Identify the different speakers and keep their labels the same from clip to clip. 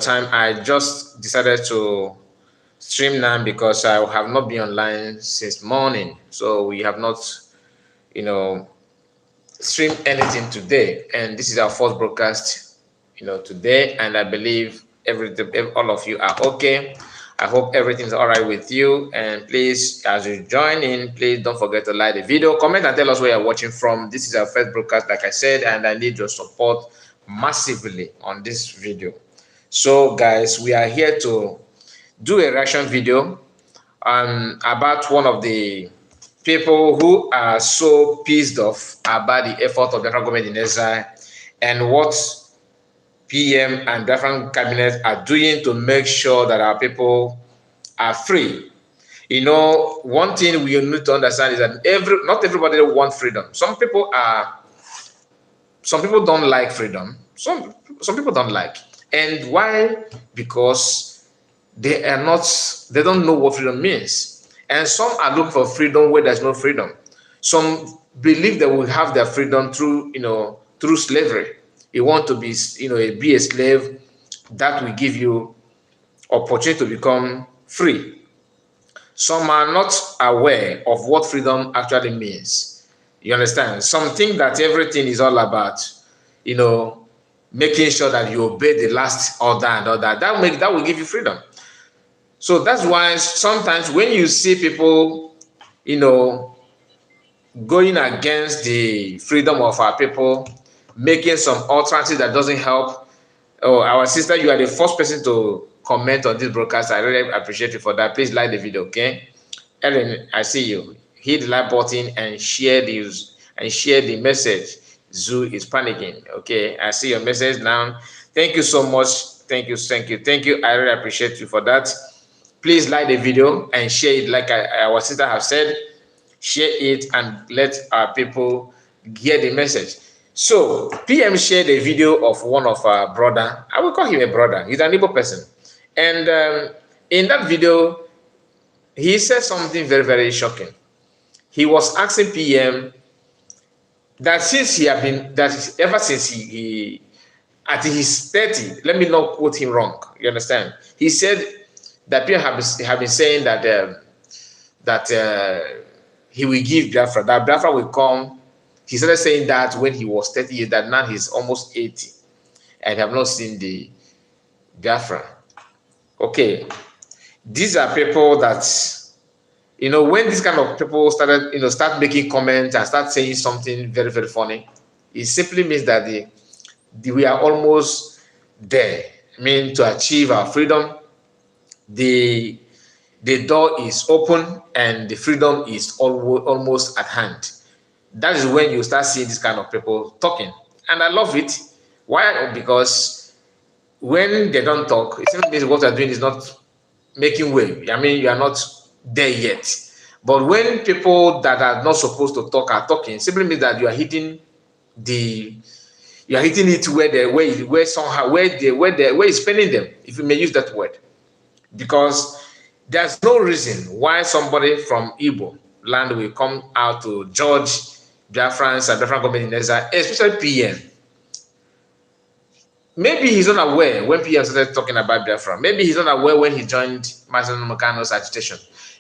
Speaker 1: time. I just decided to stream now because I have not been online since morning. So we have not, you know, streamed anything today. And this is our first broadcast, today. And I believe all of you are okay. I hope everything's all right with you. And please, as you join in, please don't forget to like the video, comment, and tell us where you're watching from. This is our first broadcast, like I said, and I need your support massively on this video. So, guys, we are here to do a reaction video about one of the people who are so pissed off about the effort of the federal government in exile and what PM and different cabinets are doing to make sure that our people are free. One thing we need to understand is that not everybody wants freedom. Some people don't like freedom. Some people don't like. And why? Because they don't know what freedom means. And some are looking for freedom where there's no freedom. Some believe they will have their freedom through slavery. You want to be a slave, that will give you opportunity to become free. Some are not aware of what freedom actually means. You understand? Some think that everything is all about, making sure that you obey the last order and all that. That will give you freedom. So that's why sometimes when you see people, going against the freedom of our people, making some alternatives that doesn't help. Oh, our sister, you are the first person to comment on this broadcast. I really appreciate you for that. Please like the video, okay? Ellen, I see you. Hit the like button and share the message. Zoo is panicking. Okay, I see your message now. Thank you so much. Thank you. I really appreciate you for that. Please like the video and share it, like our sister have said. Share it and let our people get the message. So PM shared a video of one of our brother. I will call him a brother. He's an Igbo person, and in that video, he said something very, very shocking. He was asking PM that ever since he at his 30. Let me not quote him wrong. You understand? He said that PM have been saying that he will give Biafra. That Biafra will come. He started saying that when he was 30 years, that now he's almost 80 and have not seen the Biafra. Okay, these are people that, when this kind of people start making comments and start saying something very, very funny, it simply means that we are almost there. I mean, to achieve our freedom, the door is open and the freedom is almost at hand. That is when you start seeing this kind of people talking. And I love it. Why? Because when they don't talk, it simply means what they're doing is not making way. I mean, you are not there yet. But when people that are not supposed to talk are talking, simply means that you are hitting it where it's spending them, if you may use that word. Because there's no reason why somebody from Igbo land will come out to judge Biafrans and Biafran government in exile, especially PM. Maybe he's not aware when PM started talking about Biafra. Maybe he's not aware when he joined Martin Mokano's agitation.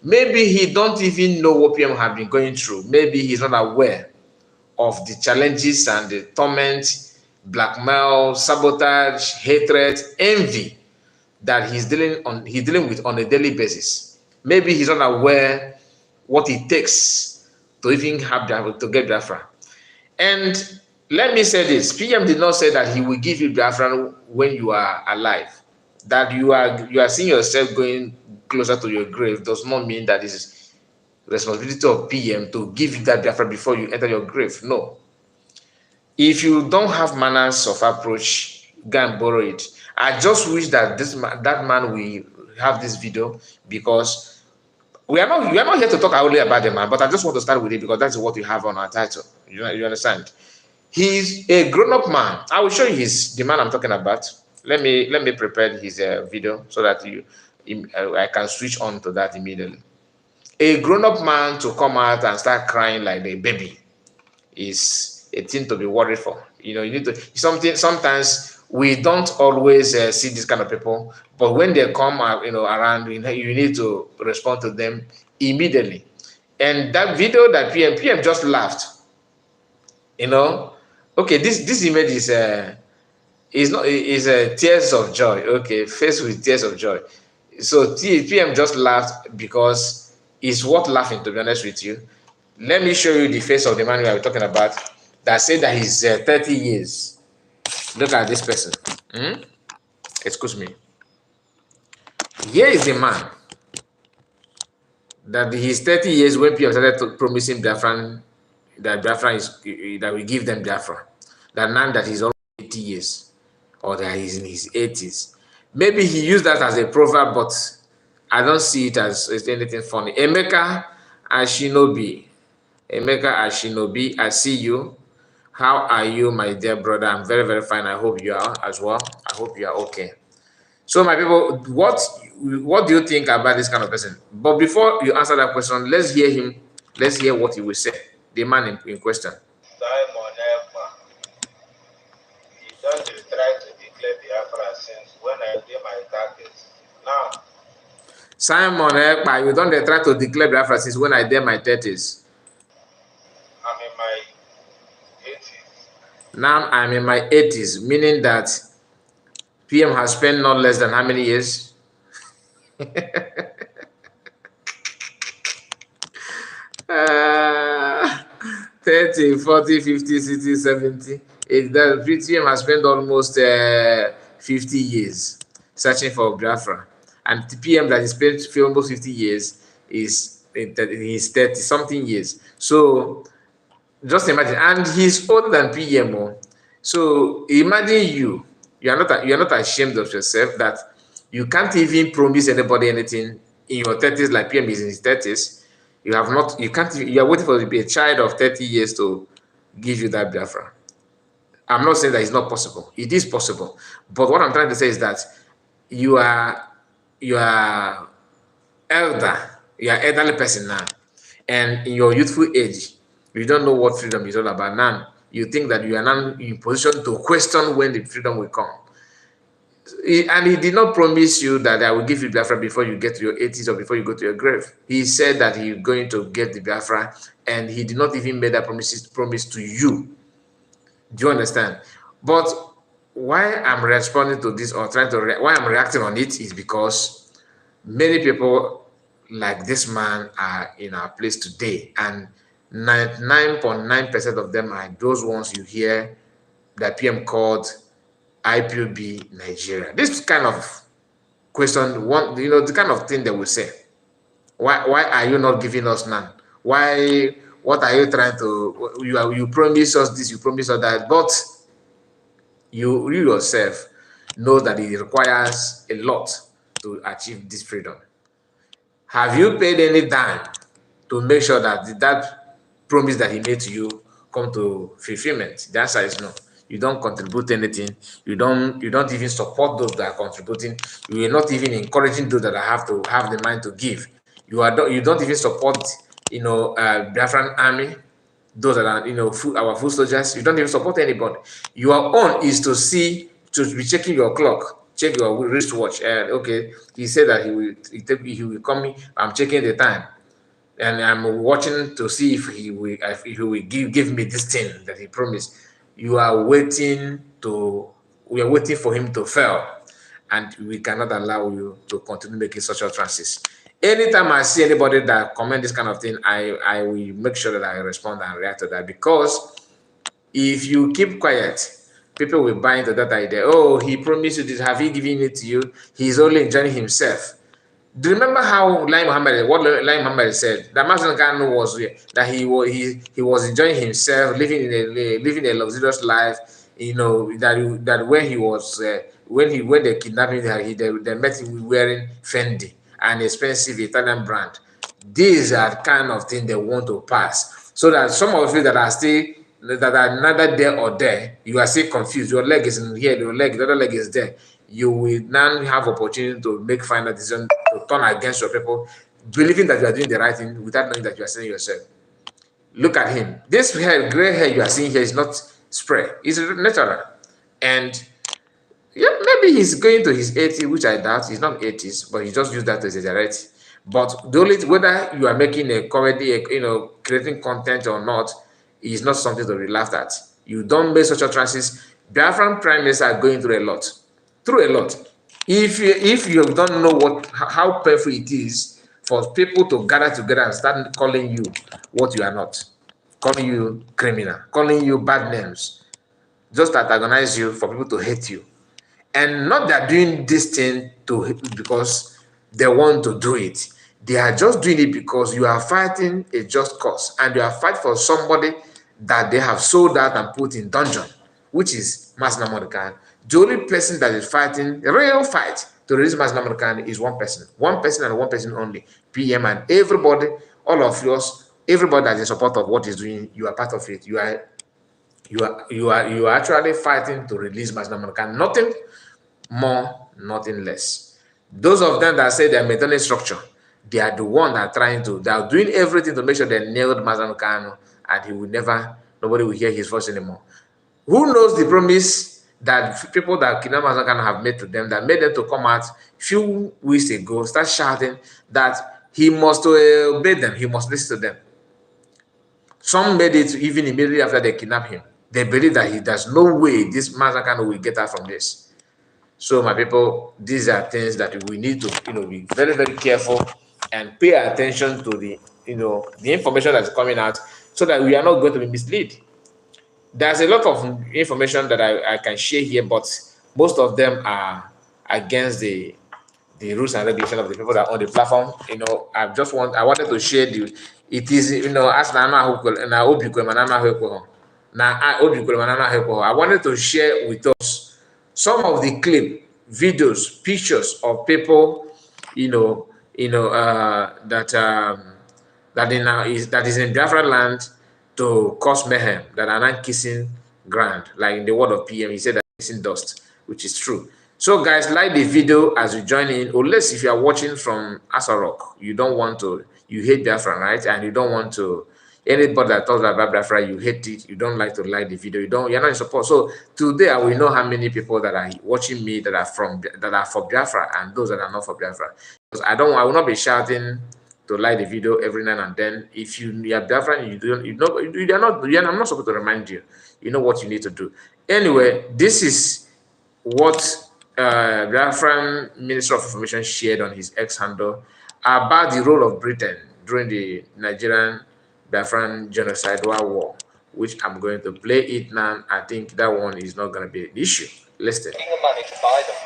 Speaker 1: Maybe he don't even know what PM have been going through. Maybe he's not aware of the challenges and the torment, blackmail, sabotage, hatred, envy that he's dealing with on a daily basis. Maybe he's not aware what it takes to even to get Biafra. And let me say this: PM did not say that he will give you Biafra when you are alive. That you are seeing yourself going closer to your grave does not mean that it's responsibility of PM to give you that Biafra before you enter your grave. No. If you don't have manners of approach, go and borrow it. I just wish that that man will have this video, because we are not here to talk only about the man, but I just want to start with it because that's what we have on our title. You understand? He's a grown-up man. I will show you the man I'm talking about. Let me prepare his video so that I can switch on to that immediately. A grown-up man to come out and start crying like a baby is a thing to be worried for. You need to sometimes we don't always see this kind of people, but when they come around, you need to respond to them immediately. And that video that PM just laughed, okay, this image is not is tears of joy, okay, face with tears of joy. So PM just laughed because it's worth laughing, to be honest with you. Let me show you the face of the man we are talking about that said that he's 30 years. Look at this person. Excuse me. Here is the man that he's 30 years when PM started promising Biafran that Biafra is that we give them Biafra. That now that he's almost 80 years, or that he's in his 80s. Maybe he used that as a proverb, but I don't see it as anything funny. Emeka Ashinobi. Emeka Ashinobi, I see you. How are you, my dear brother? I'm very, very fine. I hope you are as well. I hope you are okay. So, my people, what do you think about this kind of person? But before you answer that question, let's hear him. Let's hear what he will say. The man in question.
Speaker 2: Simon Ekpa, he don't try to declare Biafra since when I did my targets. Now,
Speaker 1: Simon Ekpa, you don't try to declare Biafra since when I did my 30s.
Speaker 2: I'm in my 80s.
Speaker 1: Now I'm in my 80s, meaning that PM has spent not less than how many years? 30, 40, 50, 60, 70. The PM has spent almost 50 years searching for Biafra. And the PM that he spent almost 50 years is in his 30 something years. So just imagine, and he's older than PM. So imagine you are not ashamed of yourself that you can't even promise anybody anything in your 30s, like PM is in his 30s. You are waiting for to be a child of 30 years to give you that Biafra. I'm not saying that it's not possible. It is possible. But what I'm trying to say is that you are elderly person now, and in your youthful age, you don't know what freedom is all about now. You think that you are now in position to question when the freedom will come. And he did not promise you that I will give you Biafra before you get to your 80s or before you go to your grave. He said that he's going to get the Biafra, and he did not even make that promise to you. Do you understand? But why I'm responding to this, or why I'm reacting on it, is because many people like this man are in our place today, and 99.9% of them are those ones you hear that PM called IPOB Nigeria. This kind of question, the kind of thing they will say. Why are you not giving us none? Why? What are you trying to? You promise us this, you promise us that, but you yourself know that it requires a lot to achieve this freedom. Have you paid any dime to make sure that that promise that he made to you come to fulfillment? The answer is no. You don't contribute anything. You don't even support those that are contributing. You are not even encouraging those that have to have the mind to give. You don't even support Biafran army, those that are our food soldiers. You don't even support anybody. Your own is to be checking your clock, check your wristwatch, and okay, he said that he will come. I'm checking the time, and I'm watching to see if he will give me this thing that he promised. We are waiting for him to fail, and we cannot allow you to continue making such utterances. Anytime I see anybody that comment this kind of thing, I will make sure that I respond and react to that, because if you keep quiet, people will buy into that idea. Oh, he promised you this. Have he given it to you? He's only enjoying himself. Do you remember how Lai Muhammad said that Master Kanu was that he was enjoying himself, living a luxurious life. That when he was when they kidnapped him, they met him wearing Fendi, an expensive Italian brand. These are kind of things they want to pass, so that some of you that are neither there or there, you are still confused. Your leg is in here, the other leg is there. You will now have opportunity to make final decision to turn against your people, believing that you are doing the right thing without knowing that you are selling yourself. Look at him. This gray hair you are seeing here is not spray. It's natural. And Yeah, maybe he's going to his 80s, which I doubt. He's not 80s, but he just used that to exaggerate. But the only whether you are making a comedy, creating content or not, is not something to be laughed at. You don't make such utterances. Biafran prime minister are going through a lot. If you don't know how painful it is for people to gather together and start calling you what you are not, calling you criminal, calling you bad names, just to antagonize you, for people to hate you, and not that doing this thing because they want to do it. They are just doing it because you are fighting a just cause, and you are fighting for somebody that they have sold out and put in dungeon, which is Masna Morgan. The only person that is fighting a real fight to release Masna Morgan is one person and one person only, PM, and everybody, all of yours, everybody that is in support of what he's doing, you are part of it. You are actually fighting to release Masna Morgan. Nothing more, nothing less. Those of them that say they're maintaining structure, they are the one that are they are doing everything to make sure they nailed Mazan Kano, and nobody will hear his voice anymore. Who knows the promise that people that Kina Mazan Kano have made to them, that made them to come out few weeks ago, start shouting that he must obey them, he must listen to them. Some made it even immediately after they kidnapped him. They believe that there's no way this Mazan Kano will get out from this. So, my people, these are things that we need to, be very, very careful and pay attention to the information that's coming out, so that we are not going to be misled. There's a lot of information that I can share here, but most of them are against the rules and regulations of the people that are on the platform. I wanted to share it is, as I wanted to share with us some of the videos, pictures of people, that is in Biafra land to cause mayhem, that are not kissing ground, like in the word of PM, he said that kissing dust, which is true. So, guys, like the video as you join in, unless if you are watching from Asarok, you hate Biafra, right? And you don't want to, anybody that talks about Biafra, you hate it, you don't like to like the video, you're not in support. So today I will know how many people that are watching me that are for Biafra, and those that are not for Biafra. Because I will not be shouting to like the video every now and then. If you are Biafran, I'm not supposed to remind you. You know what you need to do. Anyway, this is what Biafran Minister of Information shared on his X handle about the role of Britain during the Nigerian Biafran genocidal war, which I'm going to play it now. I think that one is not going to be an issue. Listen.
Speaker 3: Money to buy them.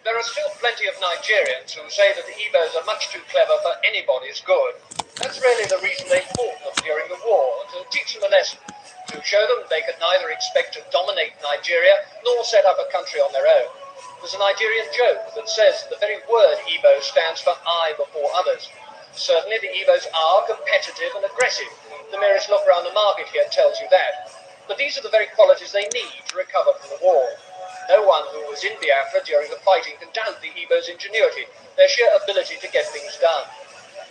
Speaker 3: There are still plenty of Nigerians who say that the Igbos are much too clever for anybody's good. That's really the reason they fought them during the war, to teach them a lesson, to show them they could neither expect to dominate Nigeria nor set up a country on their own. There's a Nigerian joke that says the very word Igbo stands for I before others. Certainly the Igbos are competitive and aggressive. The merest look around the market here tells you that. But these are the very qualities they need to recover from the war. No one who was in Biafra during the fighting can doubt the Igbos' ingenuity, their sheer ability to get things done.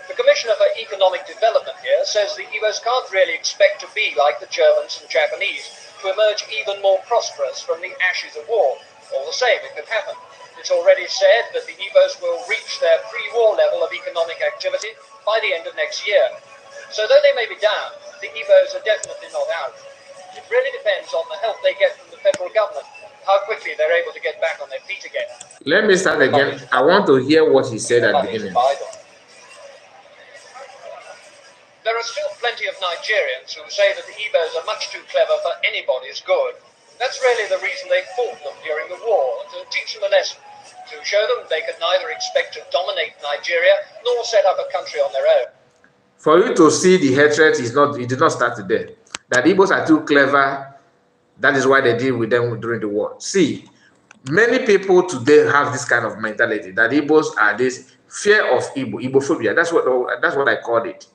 Speaker 3: The Commissioner for Economic Development here says the Igbos can't really expect to be like the Germans and Japanese, to emerge even more prosperous from the ashes of war. All the same, it could happen. It's already said that the Igbos will reach their pre-war level of economic activity by the end of next year. So though they may be down, the Igbos are definitely not out. It really depends on the help they get from the federal government, how quickly they're able to get back on their feet again.
Speaker 1: Let me start again. I want to hear what he said at the beginning.
Speaker 3: There are still plenty of Nigerians who say that the Igbos are much too clever for anybody's good. That's really the reason they fought them during the war, to teach them a lesson, to show them they could neither expect to dominate Nigeria nor set up a country on their own.
Speaker 1: For you to see the hatred, it did not start today. That Igbos are too clever. That is why they deal with them during the war. See, many people today have this kind of mentality that Igbos are this fear of Igbophobia. That's what I called it.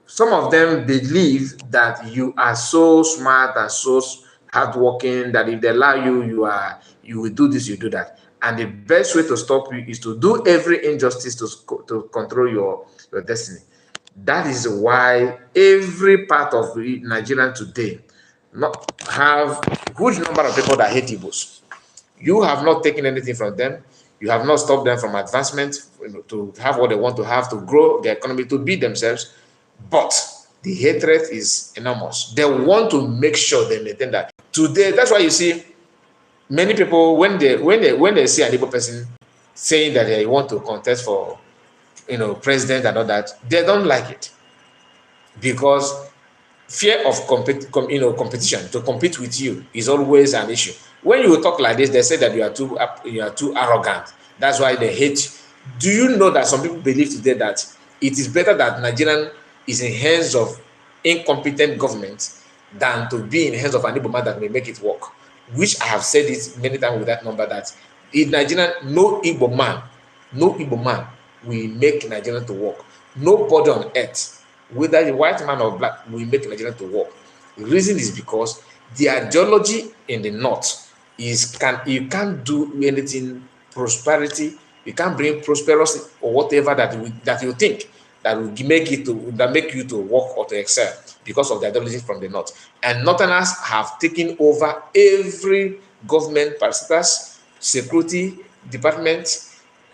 Speaker 1: Some of them believe that you are so smart and so hardworking that if they allow you, you will do this, you do that. And the best way to stop you is to do every injustice to control your destiny. That is why every part of Nigeria today, not have huge number of people that hate Igbos. You have not taken anything from them. You have not stopped them from advancement, to have what they want to have, to grow the economy, to be themselves. But the hatred is enormous. They want to make sure they maintain that. Today, that's why you see many people, when they see an Igbo person saying that they want to contest for president and all that, they don't like it, because fear of competition, to compete with you, is always an issue. When you talk like this, they say that you are too arrogant. That's why they hate you. Do you know that some people believe today that it is better that Nigerian is in hands of incompetent government than to be in hands of an Igbo man that may make it work? Which I have said it many times with that number, that in Nigerian, no Igbo man will make Nigerian to work. Nobody on earth, whether the white man or black, will make Nigeria to work. The reason is because the ideology in the north is you can't do anything prosperity, you can't bring prosperity or whatever that you think that will make you to work or to excel, because of the ideology from the north. And northerners have taken over every government, parastatals, security department,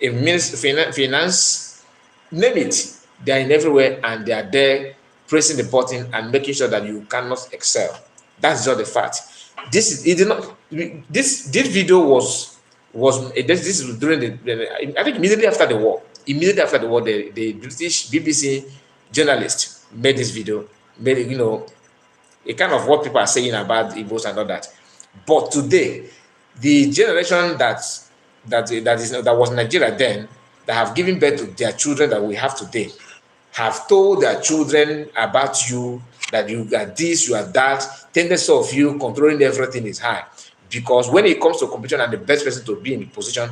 Speaker 1: finance, name it. They are in everywhere, and they are there pressing the button and making sure that you cannot excel. That's just the fact. This video this is during I think immediately after the war. Immediately after the war, the British BBC journalist made this video, made it, a kind of what people are saying about Igbos and all that. But today, the generation that was Nigeria then, that have given birth to their children that we have today, have told their children about you, that you are this, you are that. Tendency of you controlling everything is high, because when it comes to competition and the best person to be in the position,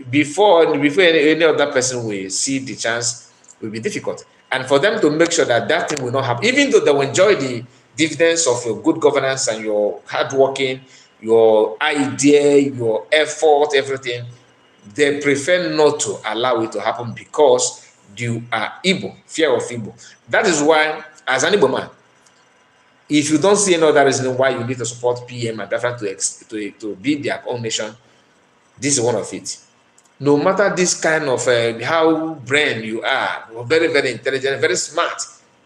Speaker 1: before any other person will see the chance, will be difficult. And for them to make sure that that thing will not happen, even though they will enjoy the dividends of your good governance and your hard working, your idea, your effort, everything, they prefer not to allow it to happen, because you are Igbo, fear of Igbo. That is why, as an Igbo man, if you don't see any other reason why you need to support PM and Biafra to be their own nation, this is one of it. No matter this kind of how brain you are, very, very intelligent, very smart,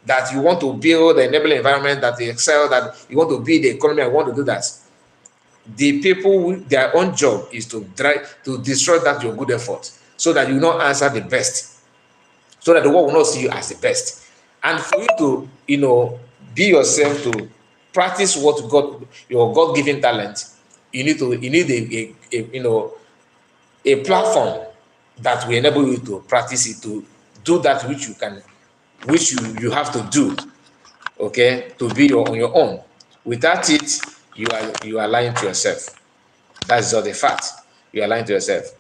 Speaker 1: that you want to build an enabling environment, that you excel, that you want to build the economy, and want to do that. The people, their own job is to destroy that your good effort, so that you not answer the best, so that the world will not see you as the best. And for you to, be yourself, to practice what your God-given talent, you need a platform that will enable you to practice it, to do that which you have to do, okay, to be on your own. Without it, you are lying to yourself. That's just the fact. You are lying to yourself.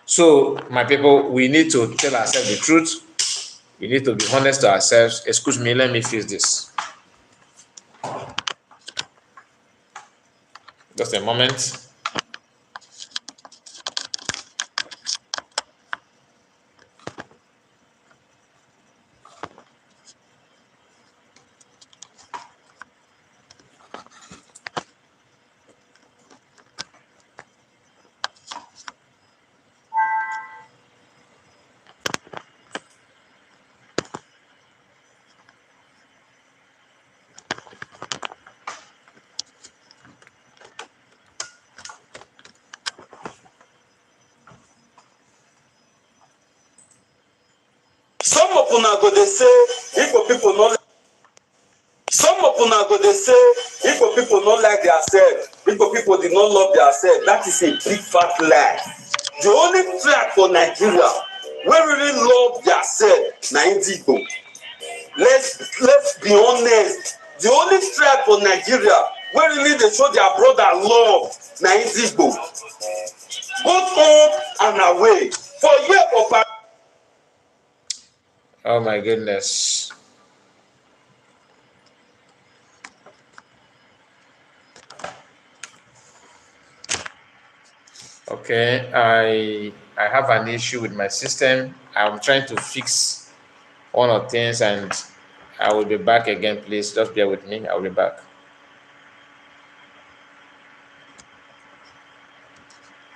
Speaker 1: So, my people, we need to tell ourselves the truth. We need to be honest to ourselves. Excuse me, let me fix this. Just a moment.
Speaker 4: Some of una go dey say Igbo people no. Some of una go dey say Igbo people no like themselves. Igbo people did not love themselves. That is a big fat lie. The only tribe for Nigeria wey really love themselves na Igbo. Let's be honest. The only tribe for Nigeria wey really dey show their brother love na Igbo. Both home and away. For year of.
Speaker 1: Oh my goodness. Okay, I have an issue with my system. I'm trying to fix one of things, and I will be back again. Please just bear with me. I will be back.